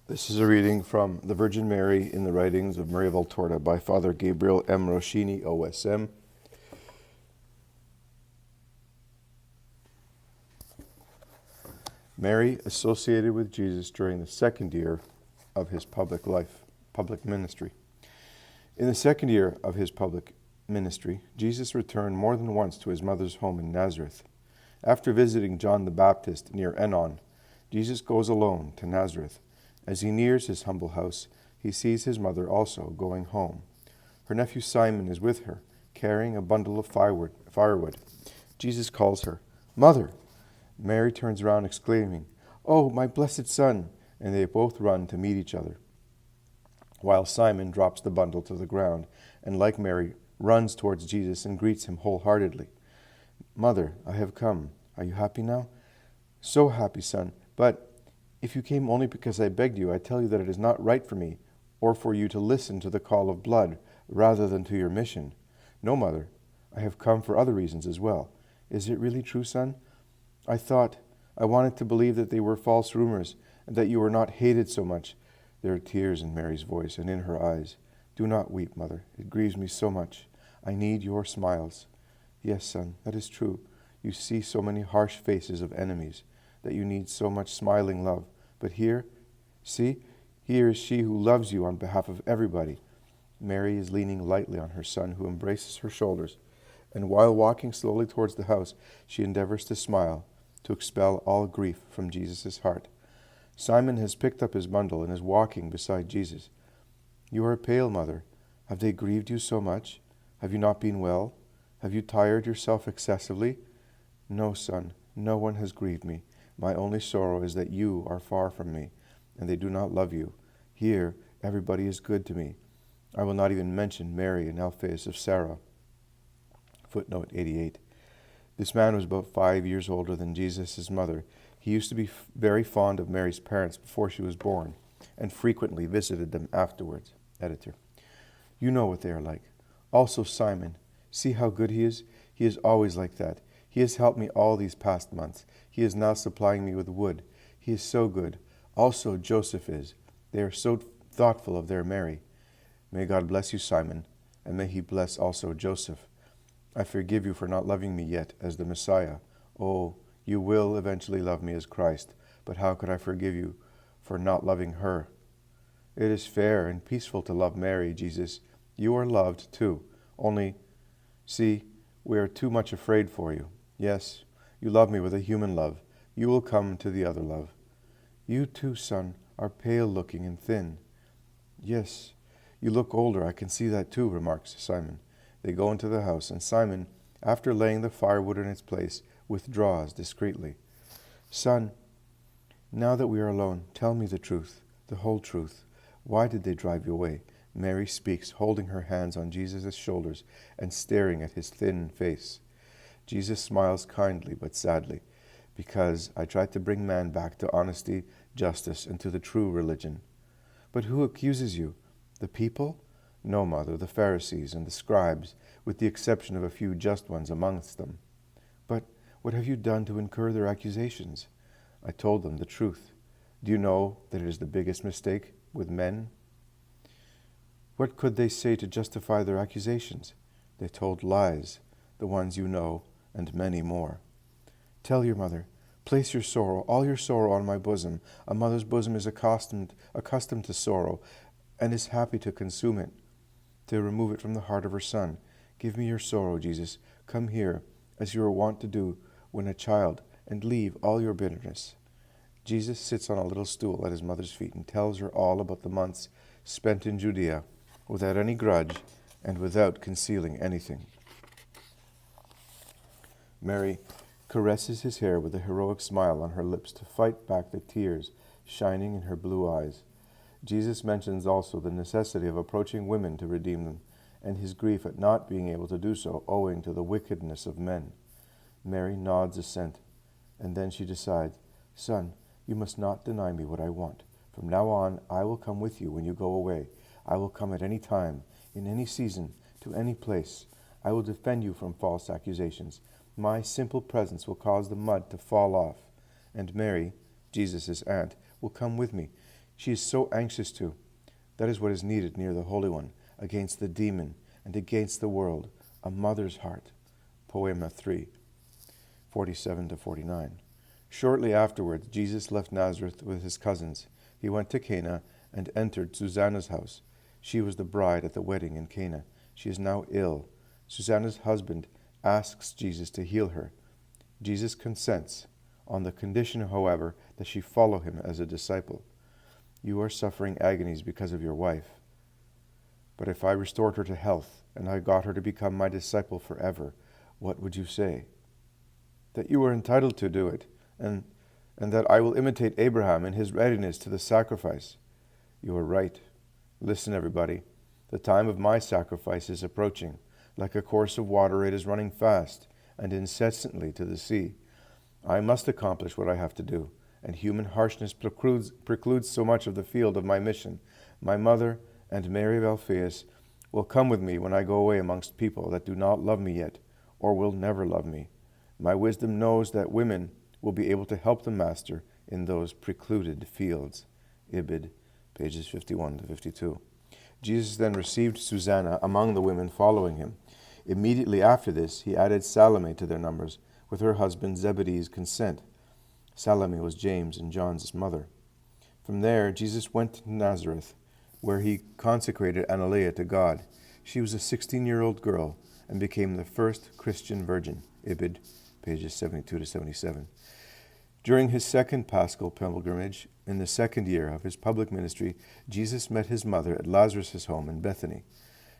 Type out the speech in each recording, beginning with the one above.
This is a reading from The Virgin Mary in the Writings of Maria Valtorta by Father Gabriel M. Roschini, OSM. Mary associated with Jesus during the second year of his public ministry. In the second year of his public ministry, Jesus returned more than once to his mother's home in Nazareth. After visiting John the Baptist near Enon, Jesus goes alone to Nazareth. As he nears his humble house, he sees his mother also going home. Her nephew Simon is with her, carrying a bundle of firewood. Jesus calls her, "Mother!" Mary turns around exclaiming, "Oh, my blessed son!" And they both run to meet each other, while Simon drops the bundle to the ground and, like Mary, runs towards Jesus and greets him wholeheartedly. "Mother, I have come. Are you happy now?" "So happy, son. But if you came only because I begged you, I tell you that it is not right for me or for you to listen to the call of blood rather than to your mission." "No, mother, I have come for other reasons as well." "Is it really true, son? I wanted to believe that they were false rumors and that you were not hated so much." There are tears in Mary's voice and in her eyes. "Do not weep, mother. It grieves me so much. I need your smiles." "Yes, son, that is true. You see so many harsh faces of enemies that you need so much smiling love. But here is she who loves you on behalf of everybody." Mary is leaning lightly on her son, who embraces her shoulders, and while walking slowly towards the house, she endeavors to smile, to expel all grief from Jesus' heart. Simon has picked up his bundle and is walking beside Jesus. "You are pale, mother. Have they grieved you so much? Have you not been well? Have you tired yourself excessively?" "No, son, no one has grieved me. My only sorrow is that you are far from me, and they do not love you. Here, everybody is good to me. I will not even mention Mary and Alphaeus of Sarah." Footnote 88. This man was about 5 years older than Jesus' mother. He used to be very fond of Mary's parents before she was born, and frequently visited them afterwards. Editor. You know what they are like. Also Simon. See how good he is? He is always like that. He has helped me all these past months. He is now supplying me with wood. He is so good. Also Joseph is. They are so thoughtful of their Mary. May God bless you, Simon, and may he bless also Joseph. I forgive you for not loving me yet as the Messiah. Oh, you will eventually love me as Christ, but how could I forgive you for not loving her? It is fair and peaceful to love Mary, Jesus. You are loved too. Only, see, we are too much afraid for you. Yes, you love me with a human love. You will come to the other love. You too, son, are pale-looking and thin. Yes, you look older. I can see that too, remarks Simon. They go into the house, and Simon, after laying the firewood in its place, withdraws discreetly. "Son, now that we are alone, tell me the truth, the whole truth. Why did they drive you away?" Mary speaks, holding her hands on Jesus' shoulders and staring at his thin face. Jesus smiles kindly but sadly. "Because I tried to bring man back to honesty, justice, and to the true religion." "But who accuses you? The people?" "No, mother, the Pharisees and the scribes, with the exception of a few just ones amongst them." "But what have you done to incur their accusations?" "I told them the truth. Do you know that it is the biggest mistake with men?" "What could they say to justify their accusations?" "They told lies, the ones you know, and many more." "Tell your mother. Place your sorrow, all your sorrow, on my bosom. A mother's bosom is accustomed to sorrow, and is happy to consume it, to remove it from the heart of her son. Give me your sorrow, Jesus. Come here, as you are wont to do when a child, and leave all your bitterness." Jesus sits on a little stool at his mother's feet and tells her all about the months spent in Judea, without any grudge and without concealing anything. Mary caresses his hair with a heroic smile on her lips to fight back the tears shining in her blue eyes. Jesus mentions also the necessity of approaching women to redeem them, and his grief at not being able to do so owing to the wickedness of men. Mary nods assent, and then she decides, "Son, you must not deny me what I want. From now on, I will come with you when you go away. I will come at any time, in any season, to any place. I will defend you from false accusations. My simple presence will cause the mud to fall off, and Mary, Jesus' aunt, will come with me. She is so anxious to. That is what is needed near the Holy One, against the demon and against the world, a mother's heart. Poema 3, 47 to 49. Shortly afterwards, Jesus left Nazareth with his cousins. He went to Cana and entered Susanna's house. She was the bride at the wedding in Cana. She is now ill. Susanna's husband asks Jesus to heal her. Jesus consents, on the condition, however, that she follow him as a disciple. You are suffering agonies because of your wife. But if I restored her to health, and I got her to become my disciple forever, what would you say? That you are entitled to do it, and that I will imitate Abraham in his readiness to the sacrifice. You are right. Listen, everybody. The time of my sacrifice is approaching. Like a course of water, it is running fast and incessantly to the sea. I must accomplish what I have to do, and human harshness precludes so much of the field of my mission. My mother and Mary of Alphaeus will come with me when I go away amongst people that do not love me yet, or will never love me. My wisdom knows that women will be able to help the Master in those precluded fields. Ibid, pages 51 to 52. Jesus then received Susanna among the women following him. Immediately after this, he added Salome to their numbers, with her husband Zebedee's consent. Salome was James and John's mother. From there, Jesus went to Nazareth, where he consecrated Annalea to God. She was a 16-year-old girl and became the first Christian virgin. Ibid, pages 72 to 77. During his second Paschal pilgrimage, in the second year of his public ministry, Jesus met his mother at Lazarus' home in Bethany.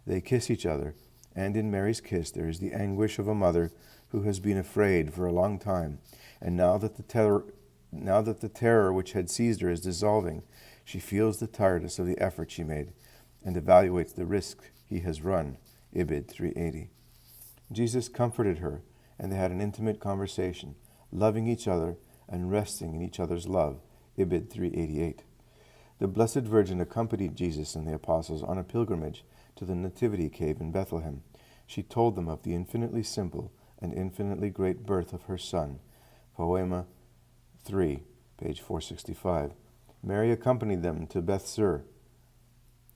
They kiss each other, and in Mary's kiss there is the anguish of a mother who has been afraid for a long time, and now that the terror which had seized her is dissolving, she feels the tiredness of the effort she made, and evaluates the risk he has run. Ibid 380. Jesus comforted her, and they had an intimate conversation, loving each other and resting in each other's love. Ibid 388. The Blessed Virgin accompanied Jesus and the apostles on a pilgrimage to the Nativity cave in Bethlehem. She told them of the infinitely simple and infinitely great birth of her Son. Poema 3, page 465. Mary accompanied them to Bethsur,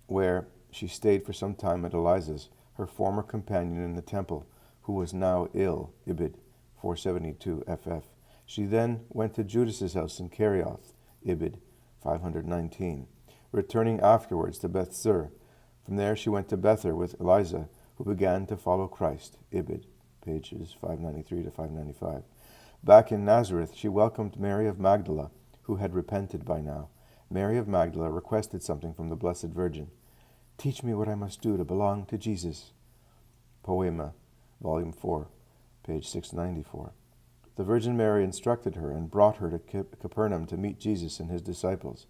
where she stayed for some time at Eliza's, her former companion in the temple, who was now ill. Ibid 472 ff. She then went to Judas's house in Kerioth. Ibid 519. Returning afterwards to Bethsur, from there she went to Bether with Eliza, who began to follow Christ. Ibid, pages 593 to 595. Back in Nazareth, she welcomed Mary of Magdala, who had repented by now. Mary of Magdala requested something from the Blessed Virgin. Teach me what I must do to belong to Jesus. Poema, volume 4, page 694. The Virgin Mary instructed her and brought her to Capernaum to meet Jesus and his disciples.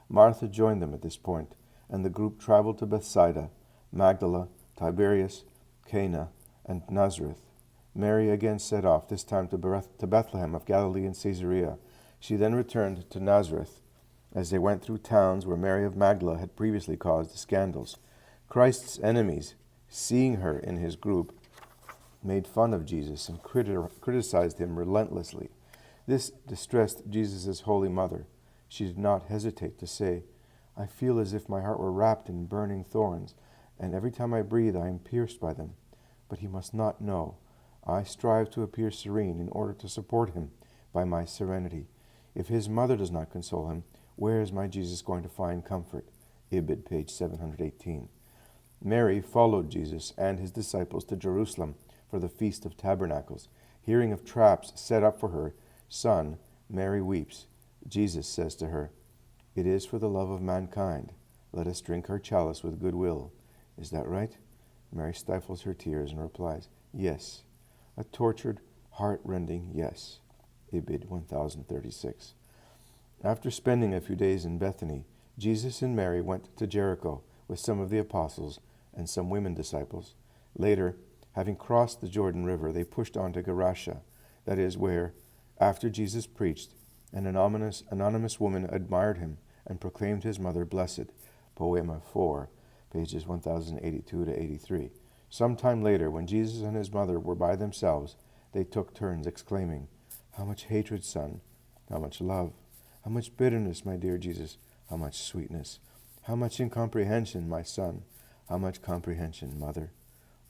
Martha joined them at this point, and the group traveled to Bethsaida, Magdala, Tiberias, Cana, and Nazareth. Mary again set off, this time to Bethlehem of Galilee and Caesarea. She then returned to Nazareth, as they went through towns where Mary of Magdala had previously caused scandals. Christ's enemies, seeing her in his group, made fun of Jesus and criticized him relentlessly. This distressed Jesus' holy mother. She did not hesitate to say, I feel as if my heart were wrapped in burning thorns, and every time I breathe I am pierced by them. But he must not know. I strive to appear serene in order to support him by my serenity. If his mother does not console him, where is my Jesus going to find comfort? Ibid, page 718. Mary followed Jesus and his disciples to Jerusalem for the Feast of Tabernacles. Hearing of traps set up for her son, Mary weeps. Jesus says to her, It is for the love of mankind. Let us drink our chalice with good will. Is that right? Mary stifles her tears and replies, Yes. A tortured, heart-rending yes. Ibid 1036. After spending a few days in Bethany, Jesus and Mary went to Jericho with some of the apostles and some women disciples. Later, having crossed the Jordan River, they pushed on to Gerasha, that is, where, after Jesus preached, an anonymous woman admired him and proclaimed his mother blessed. Poema 4, pages 1082 to 83. Some time later, when Jesus and his mother were by themselves, they took turns exclaiming, How much hatred, son! How much love! How much bitterness, my dear Jesus! How much sweetness! How much incomprehension, my son! How much comprehension, mother!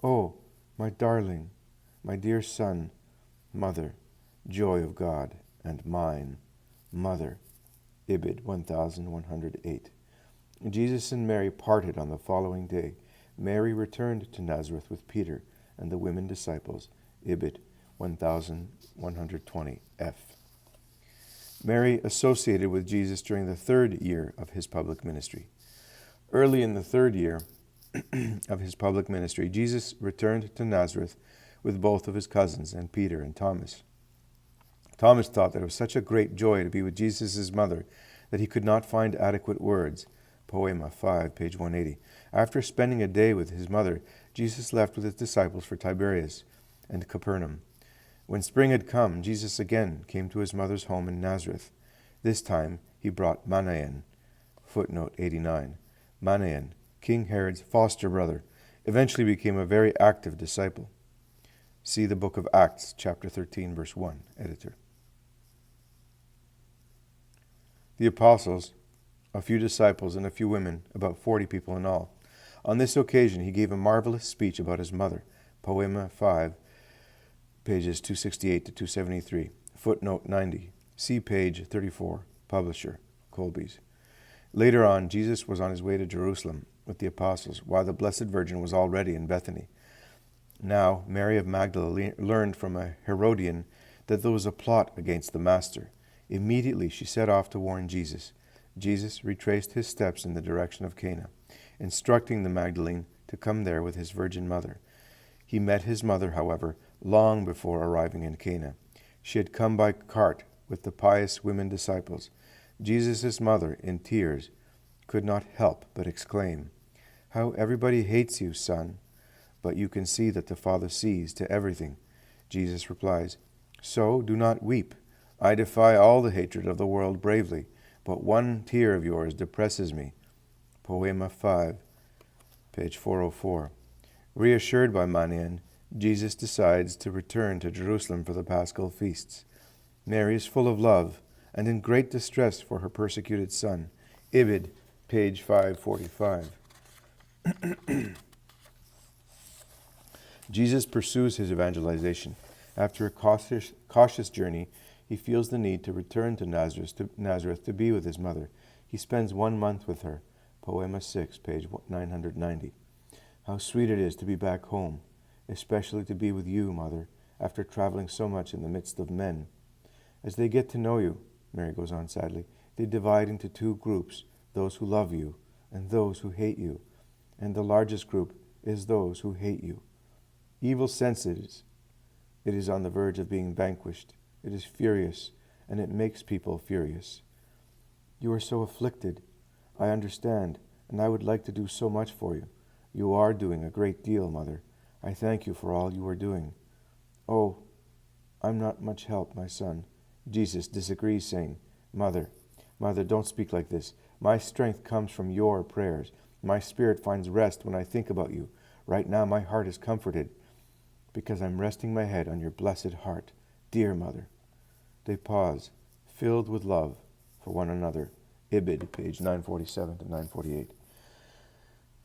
Oh, my darling, my dear son, mother, joy of God and mine, mother. Ibid 1108. Jesus and Mary parted on the following day. Mary returned to Nazareth with Peter and the women disciples. Ibid 1120 f. Mary associated with Jesus during the 3rd year of his public ministry. Early in the 3rd year of his public ministry, Jesus returned to Nazareth with both of his cousins and Peter and Thomas. Thomas thought that it was such a great joy to be with Jesus' mother that he could not find adequate words. Poema 5, page 180. After spending a day with his mother, Jesus left with his disciples for Tiberias and Capernaum. When spring had come, Jesus again came to his mother's home in Nazareth. This time he brought Manaen. Footnote 89. Manaen, King Herod's foster brother, eventually became a very active disciple. See the book of Acts, chapter 13, verse 1, editor. The apostles, a few disciples, and a few women, about 40 people in all. On this occasion he gave a marvelous speech about his mother. Poema 5, pages 268 to 273. Footnote 90. See page 34, publisher, Colby's. Later on, Jesus was on his way to Jerusalem with the apostles, while the Blessed Virgin was already in Bethany. Now, Mary of Magdala learned from a Herodian that there was a plot against the Master. Immediately she set off to warn Jesus. Jesus retraced his steps in the direction of Cana, instructing the Magdalene to come there with his virgin mother. He met his mother, however, long before arriving in Cana. She had come by cart with the pious women disciples. Jesus' mother, in tears, could not help but exclaim, "How everybody hates you, son! But you can see that the Father sees to everything." Jesus replies, "So do not weep. I defy all the hatred of the world bravely, but one tear of yours depresses me." Poema 5, page 404. Reassured by Manaen, Jesus decides to return to Jerusalem for the Paschal feasts. Mary is full of love and in great distress for her persecuted son. Ibid, page 545. Jesus pursues his evangelization. After a cautious journey, he feels the need to return to Nazareth to be with his mother. He spends 1 month with her. Poema 6, page 990. How sweet it is to be back home, especially to be with you, mother, after traveling so much in the midst of men. As they get to know you, Mary goes on sadly, they divide into 2 groups, those who love you and those who hate you. And the largest group is those who hate you. Evil senses, it is on the verge of being vanquished. It is furious, and it makes people furious. You are so afflicted. I understand, and I would like to do so much for you. You are doing a great deal, mother. I thank you for all you are doing. Oh, I'm not much help, my son. Jesus disagrees, saying, Mother, don't speak like this. My strength comes from your prayers. My spirit finds rest when I think about you. Right now my heart is comforted, because I'm resting my head on your blessed heart. Dear mother. They pause, filled with love for one another. Ibid, page 947 to 948.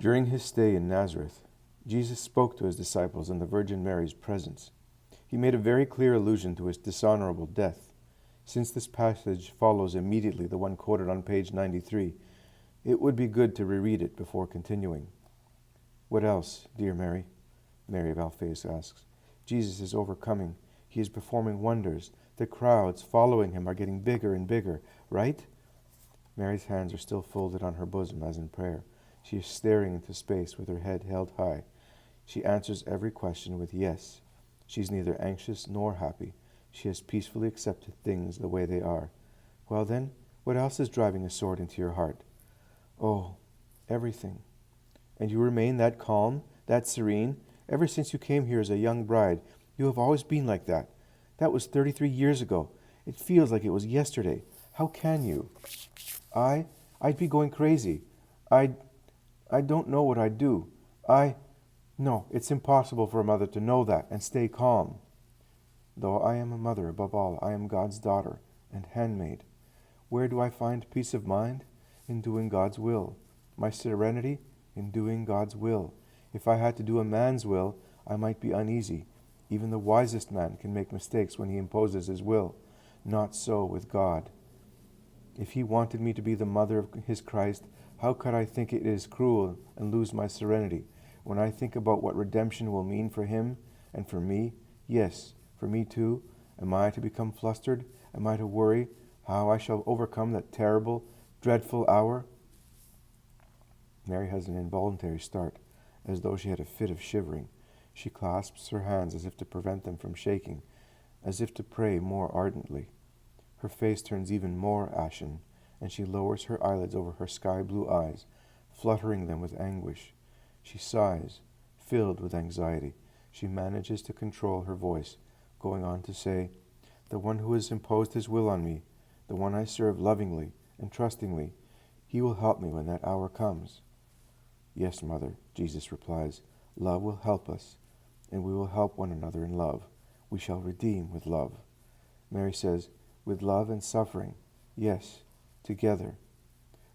During his stay in Nazareth, Jesus spoke to his disciples in the Virgin Mary's presence. He made a very clear allusion to his dishonorable death. Since this passage follows immediately the one quoted on page 93, it would be good to reread it before continuing. What else, dear Mary? Mary of Alphaeus asks. Jesus is overcoming. He is performing wonders. The crowds following him are getting bigger and bigger, right? Mary's hands are still folded on her bosom as in prayer. She is staring into space with her head held high. She answers every question with yes. She's neither anxious nor happy. She has peacefully accepted things the way they are. Well then, what else is driving a sword into your heart? Oh, everything. And you remain that calm, that serene? Ever since you came here as a young bride, you have always been like that. That was 33 years ago. It feels like it was yesterday. How can you? I'd be going crazy. I don't know what I'd do. No, it's impossible for a mother to know that and stay calm. Though I am a mother above all, I am God's daughter and handmaid. Where do I find peace of mind? in doing God's will. My serenity in doing God's will. If I had to do a man's will, I might be uneasy. Even the wisest man can make mistakes when he imposes his will. Not so with God. If he wanted me to be the mother of his Christ, how could I think it is cruel and lose my serenity? When I think about what redemption will mean for him and for me, yes, for me too, am I to become flustered? Am I to worry how I shall overcome that terrible, dreadful hour? Mary has an involuntary start, as though she had a fit of shivering. She clasps her hands as if to prevent them from shaking, as if to pray more ardently. Her face turns even more ashen, and she lowers her eyelids over her sky-blue eyes, fluttering them with anguish. She sighs, filled with anxiety. She manages to control her voice, going on to say, "The one who has imposed his will on me, the one I serve lovingly and trustingly, he will help me when that hour comes." "Yes, Mother," Jesus replies, "love will help us, and we will help one another in love. We shall redeem with love." Mary says, "With love and suffering, yes, together."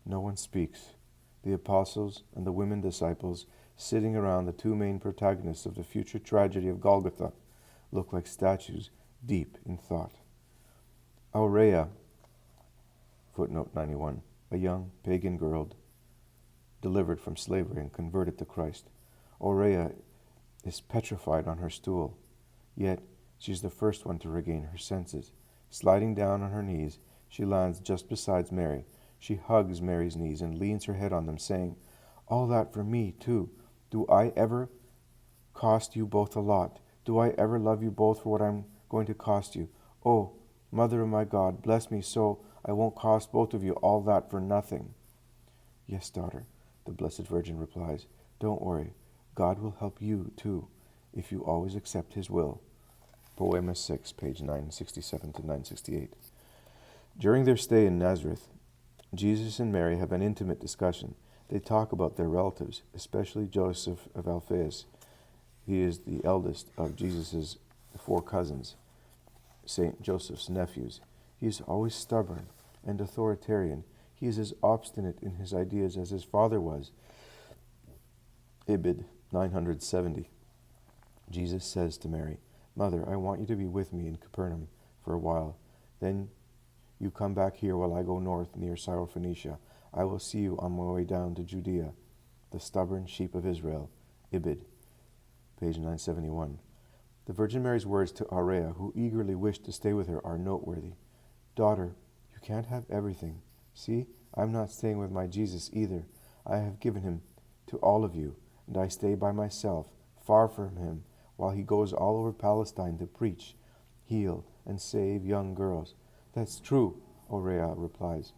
No one speaks. The apostles and the women disciples, sitting around the two main protagonists of the future tragedy of Golgotha, look like statues deep in thought. Aurea, footnote 91, a young pagan girl delivered from slavery and converted to Christ. Aurea is petrified on her stool, yet she is the first one to regain her senses. Sliding down on her knees, she lands just beside Mary. She hugs Mary's knees and leans her head on them, saying, "All that for me, too. Do I ever cost you both a lot? Do I ever love you both for what I'm going to cost you? Oh, Mother of my God, bless me so I won't cost both of you all that for nothing." "Yes, daughter," the Blessed Virgin replies. "Don't worry. God will help you, too, if you always accept his will." Poema 6, page 967 to 968. During their stay in Nazareth, Jesus and Mary have an intimate discussion. They talk about their relatives, especially Joseph of Alphaeus. He is the eldest of Jesus' 4 cousins, Saint Joseph's nephews. He is always stubborn and authoritarian. He is as obstinate in his ideas as his father was. Ibid 970. Jesus says to Mary, "Mother, I want you to be with me in Capernaum for a while. Then you come back here while I go north near Syrophoenicia. I will see you on my way down to Judea." The stubborn sheep of Israel. Ibid, page 971. The Virgin Mary's words to Aurea, who eagerly wished to stay with her, are noteworthy. "Daughter, you can't have everything. See, I'm not staying with my Jesus either. I have given him to all of you, and I stay by myself, far from him, while he goes all over Palestine to preach, heal, and save young girls." "That's true," Aurea replies.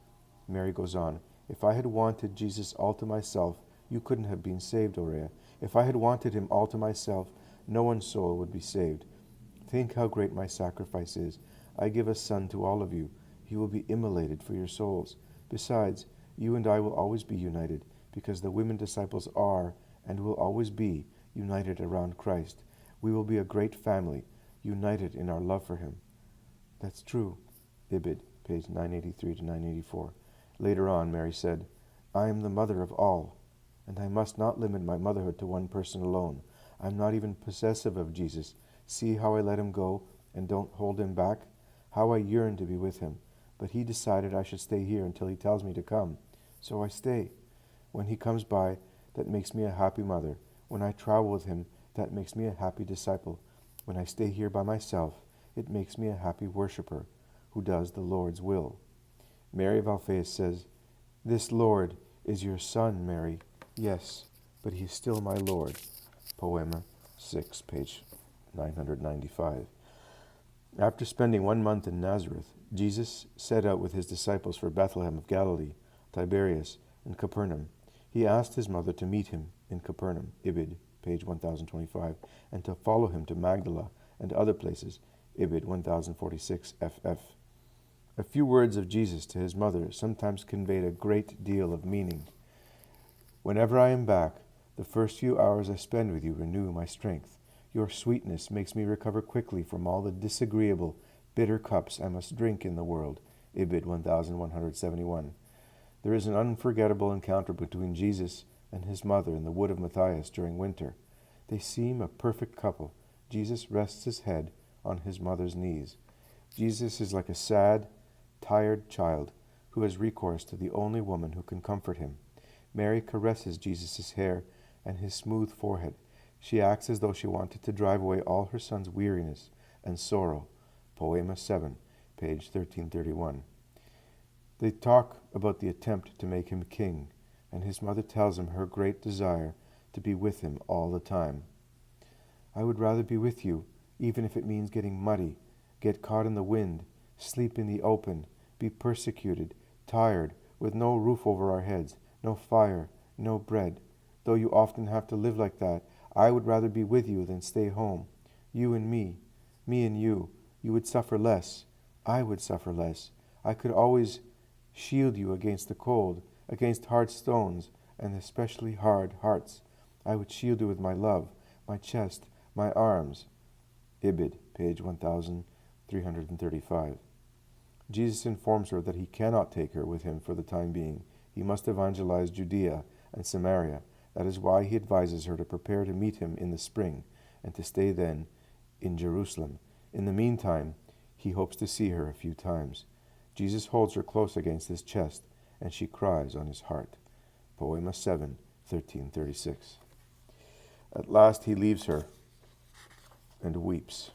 Mary goes on, "If I had wanted Jesus all to myself, you couldn't have been saved, Aurea. If I had wanted him all to myself, no one's soul would be saved. Think how great my sacrifice is. I give a son to all of you. He will be immolated for your souls. Besides, you and I will always be united, because the women disciples are, and will always be, united around Christ. We will be a great family, united in our love for him." "That's true." Ibid, page 983 to 984. Later on, Mary said, "I am the mother of all, and I must not limit my motherhood to one person alone. I'm not even possessive of Jesus. See how I let him go and don't hold him back? How I yearn to be with him. But he decided I should stay here until he tells me to come. So I stay. When he comes by, that makes me a happy mother. When I travel with him, that makes me a happy disciple. When I stay here by myself, it makes me a happy worshiper who does the Lord's will." Mary of Alphaeus says, "This Lord is your son, Mary." "Yes, but he is still my Lord." Poema 6, page 995. After spending 1 month in Nazareth, Jesus set out with his disciples for Bethlehem of Galilee, Tiberias, and Capernaum. He asked his mother to meet him in Capernaum, Ibid, page 1025, and to follow him to Magdala and other places, Ibid 1046 ff. A few words of Jesus to his mother sometimes conveyed a great deal of meaning. "Whenever I am back, the first few hours I spend with you renew my strength. Your sweetness makes me recover quickly from all the disagreeable, bitter cups I must drink in the world." Ibid 1171. There is an unforgettable encounter between Jesus and his mother in the wood of Matthias during winter. They seem a perfect couple. Jesus rests his head on his mother's knees. Jesus is like a sad, tired child who has recourse to the only woman who can comfort him. Mary caresses Jesus' hair and his smooth forehead. She acts as though she wanted to drive away all her son's weariness and sorrow. Poema 7, page 1331. They talk about the attempt to make him king, and his mother tells him her great desire to be with him all the time. I would rather be with you, even if it means getting muddy, get caught in the wind, sleep in the open, be persecuted, tired, with no roof over our heads, no fire, no bread. Though you often have to live like that, I would rather be with you than stay home. You and me and you. You would suffer less. I would suffer less. I could always shield you against the cold, against hard stones, and especially hard hearts. I would shield you with my love, my chest, my arms. Ibid, page 1335. Jesus informs her that he cannot take her with him for the time being. He must evangelize Judea and Samaria. That is why he advises her to prepare to meet him in the spring and to stay then in Jerusalem. In the meantime, he hopes to see her a few times. Jesus holds her close against his chest, and she cries on his heart. Poema 7, 1336. At last he leaves her and weeps.